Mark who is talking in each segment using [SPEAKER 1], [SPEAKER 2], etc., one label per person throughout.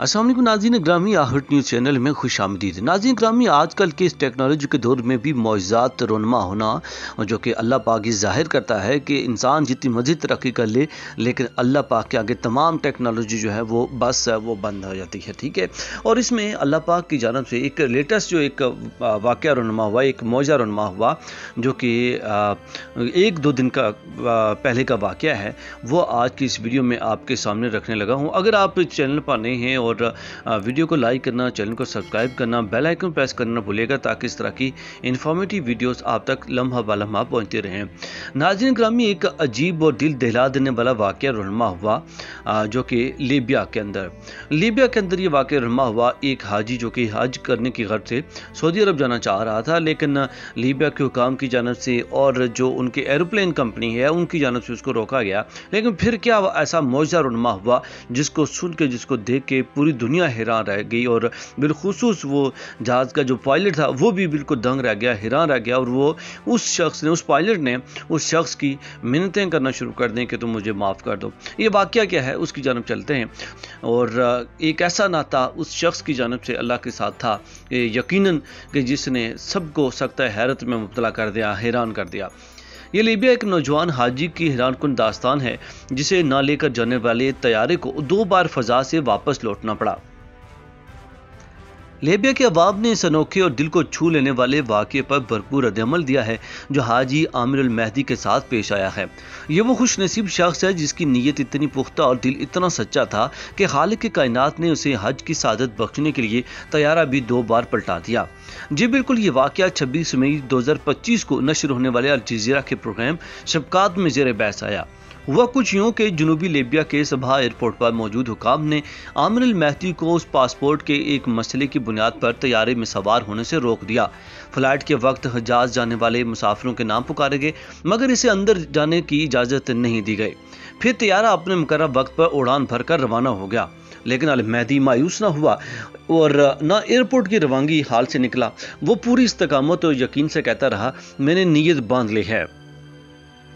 [SPEAKER 1] अस्सलाम वालेकुम नाज़रीन ग्रामी आहट न्यूज़ चैनल में खुश आमदीद। नाज़रीन ग्रामी, आजकल के इस टेक्नोलॉजी के दौर में भी मौजज़ात रोनमा होना जो कि अल्लाह पाक ही ज़ाहिर करता है कि इंसान जितनी मर्ज़ी तरक्की कर ले लेकिन अल्लाह पाक के आगे तमाम टेक्नोलॉजी जो है वो बस है वो बंद हो जाती है। ठीक है, और इसमें अल्लाह पाक की जानब से एक लेटेस्ट जो एक वाक़या रोनमा हुआ, एक मौजा रोनमा हुआ जो कि एक दो दिन का पहले का वाक़या है, वो आज की इस वीडियो में आपके सामने रखने लगा हूँ। अगर आप चैनल पर नए हैं और वीडियो को लाइक करना, चैनल को सब्सक्राइब करना, बेल आइकन प्रेस करना भूलिएगा ताकि इस तरह की इन्फॉर्मेटिव वीडियोस आप तक लम्हा ब लम्हा पहुँचते रहें। नाज़रीन ग्रामी, एक अजीब और दिल दहला देने वाला वाक़या रोनमा हुआ जो कि लीबिया के अंदर ये वाक़या रोनमा हुआ। एक हाजी जो कि हज करने की गर्ज से सऊदी अरब जाना चाह रहा था, लेकिन लीबिया के हुकाम की जानब से और जो उनके एरोप्लेन कंपनी है उनकी जानब से उसको रोका गया। लेकिन फिर क्या ऐसा मौजा रोनमा हुआ जिसको सुन के, जिसको देख के पूरी दुनिया हैरान रह गई, और बिलखुसूस वो जहाज़ का जो पायलट था वो भी बिल्कुल दंग रह गया, हैरान रह गया। और वो उस पायलट ने उस शख्स की मिन्नतें करना शुरू कर दें कि तुम मुझे माफ़ कर दो। ये वाक़या क्या है उसकी जानब चलते हैं। और एक ऐसा नाता उस शख्स की जानब से अल्लाह के साथ था यकीनन कि जिसने सबको सख्त हैरत में मुब्तला कर दिया, हैरान कर दिया। ये लीबिया एक नौजवान हाजी की हैरानकुन दास्तान है जिसे ना लेकर जाने वाले तैयारे को 2 बार फ़ज़ा से वापस लौटना पड़ा। लीबिया के अवाब ने इस अनोखे और दिल को छू लेने वाले वाक़े पर भरपूर रद्द-ए-अमल दिया है जो हाजी आमिर अल महदी के साथ पेश आया है। ये वो खुश नसीब शख्स है जिसकी नीयत इतनी पुख्ता और दिल इतना सच्चा था कि खालिक के कायनात ने उसे हज की सादत बख्शने के लिए तैयारा भी 2 बार पलटा दिया। जी बिल्कुल, ये वाक़या 26 मई 2025 को नशर होने वाले अल जज़ीरा के प्रोग्राम शफ़क़ात में ज़ेर बहस आया। हुआ कुछ यूँ कि जनूबी लीबिया के सबहा एयरपोर्ट पर मौजूद हुकाम ने आमिर अल महदी को उस पासपोर्ट के एक मसले की बुनियाद पर तैयारे में सवार होने से रोक दिया। फ़्लाइट के वक्त हजाज जाने वाले मुसाफिरों के नाम पुकारे गए मगर इसे अंदर जाने की इजाज़त नहीं दी गई। फिर तैयारा अपने मुकर्रर वक्त पर उड़ान भरकर रवाना हो गया, लेकिन अल महदी मायूस न हुआ और ना एयरपोर्ट की रवानगी हाल से निकला। वो पूरी इस्तकामत और यकीन से कहता रहा, मैंने नीयत बांध ली है,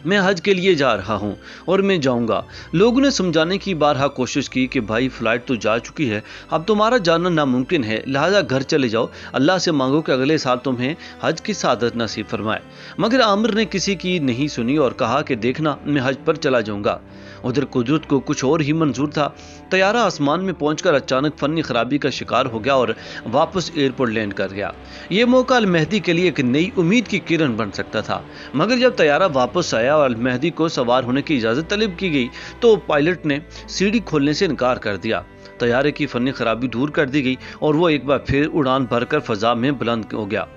[SPEAKER 1] मैं हज के लिए जा रहा हूँ और मैं जाऊँगा। लोगों ने समझाने की बारहा कोशिश की कि भाई फ़्लाइट तो जा चुकी है, अब तुम्हारा जाना नामुमकिन है, लिहाजा घर चले जाओ, अल्लाह से मांगो कि अगले साल तुम्हें हज की सादत नसीब फरमाए। मगर आमिर ने किसी की नहीं सुनी और कहा कि देखना, मैं हज पर चला जाऊँगा। उधर कुदरत को कुछ और ही मंजूर था। तैयारा आसमान में पहुंचकर अचानक फनी खराबी का शिकार हो गया और वापस एयरपोर्ट लैंड कर गया। ये मौका अल महदी के लिए एक नई उम्मीद की किरण बन सकता था, मगर जब तैयारा वापस आया और अल महदी को सवार होने की इजाज़त तलब की गई तो पायलट ने सीढ़ी खोलने से इनकार कर दिया। तैयारे की फनी खराबी दूर कर दी गई और वो एक बार फिर उड़ान भरकर फ़ज़ा में बुलंद हो गया,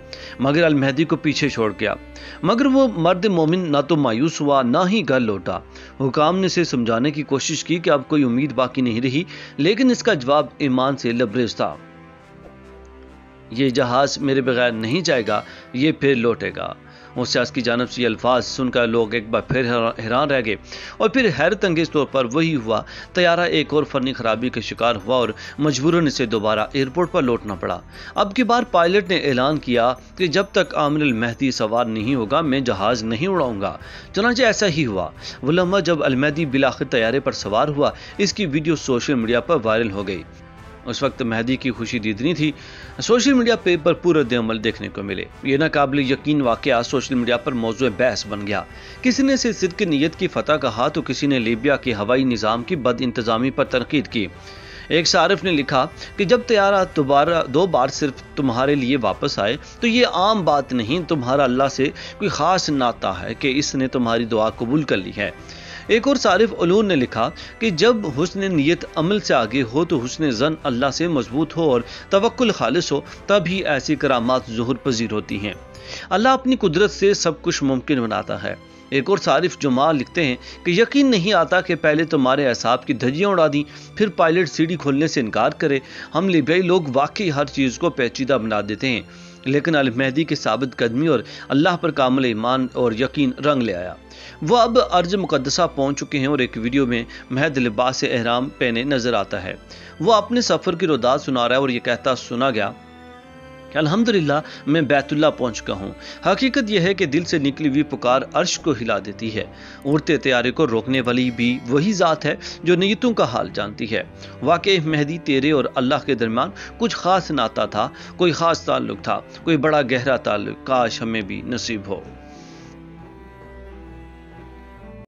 [SPEAKER 1] मगर अल महदी को पीछे छोड़ गया। मगर वो मर्द मोमिन ना तो मायूस हुआ ना ही घर लौटा। हुकाम ने इसे समझाने की कोशिश की कि अब कोई उम्मीद बाकी नहीं रही, लेकिन इसका जवाब ईमान से लबरेज था। ये जहाज़ मेरे बगैर नहीं जाएगा, ये फिर लौटेगा। उस शख्स की जानब से ये अल्फाज सुनकर लोग एक बार फिर हैरान रह गए और फिर हैरत अंगेज तौर पर वही हुआ। तैयारा एक और फनी खराबी का शिकार हुआ और मजबूरन इसे दोबारा एयरपोर्ट पर लौटना पड़ा। अब की बार पायलट ने ऐलान किया कि जब तक आमिर अल महदी सवार नहीं होगा मैं जहाज़ नहीं उड़ाऊंगा। चुनांचे ऐसा ही हुआ। वो लम्हा जब अल महदी बिलाखिर तैयारे पर सवार हुआ, इसकी वीडियो सोशल मीडिया पर वायरल हो गई। उस वक्त महदी की खुशी दीदनी थी। सोशल मीडिया पे भरपूर रद्द-ए-अमल देखने को मिले। ये नाकाबिल यकीन वाक़या सोशल मीडिया पर मौज़ू बहस बन गया। किसी ने इसे सिद्क़ नीयत की फतह कहा तो किसी ने लीबिया के हवाई निज़ाम की बद इंतज़ामी पर तनकीद की। एक सारिफ ने लिखा कि जब तैयारा 2 बार सिर्फ तुम्हारे लिए वापस आए तो ये आम बात नहीं, तुम्हारा अल्लाह से कोई ख़ास नाता है कि इसने तुम्हारी दुआ कबूल कर ली है। एक और सारिफ उलून ने लिखा कि जब हुस्न नीयत अमल से आगे हो तो हुस्न ज़न अल्लाह से मजबूत हो और तवक्कुल खालिस हो, तभी ऐसी करामात ज़ुहूर पजीर होती हैं। अल्लाह अपनी कुदरत से सब कुछ मुमकिन बनाता है। एक और सारिफ जुमा लिखते हैं कि यकीन नहीं आता कि पहले तुम्हारे असाब की धज्जियाँ उड़ा दी, फिर पायलट सीढ़ी खोलने से इनकार करे। हम लिबियाई लोग वाकई हर चीज़ को पेचीदा बना देते हैं, लेकिन अल महदी की साबित कदमी और अल्लाह पर कामिल ईमान और यकीन रंग ले आया। वो अब अर्ज मुकद्दसा पहुंच चुके हैं और एक वीडियो में महद लिबास से एहराम पहने नजर आता है। वो अपने सफ़र की रोदात सुना रहा है और ये कहता सुना गया کہ الحمدللہ میں بیت اللہ پہنچ چکا ہوں۔ حقیقت یہ ہے کہ دل سے نکلی ہوئی پکار عرش کو ہلا دیتی ہے۔ اڑتے طیارے کو روکنے والی بھی وہی ذات ہے جو نیتوں کا حال جانتی ہے۔ واقعی مہدی تیرے اور اللہ کے درمیان کچھ خاص ناتا تھا، کوئی خاص تعلق تھا، کوئی بڑا گہرا تعلق، کاش ہمیں بھی نصیب ہو۔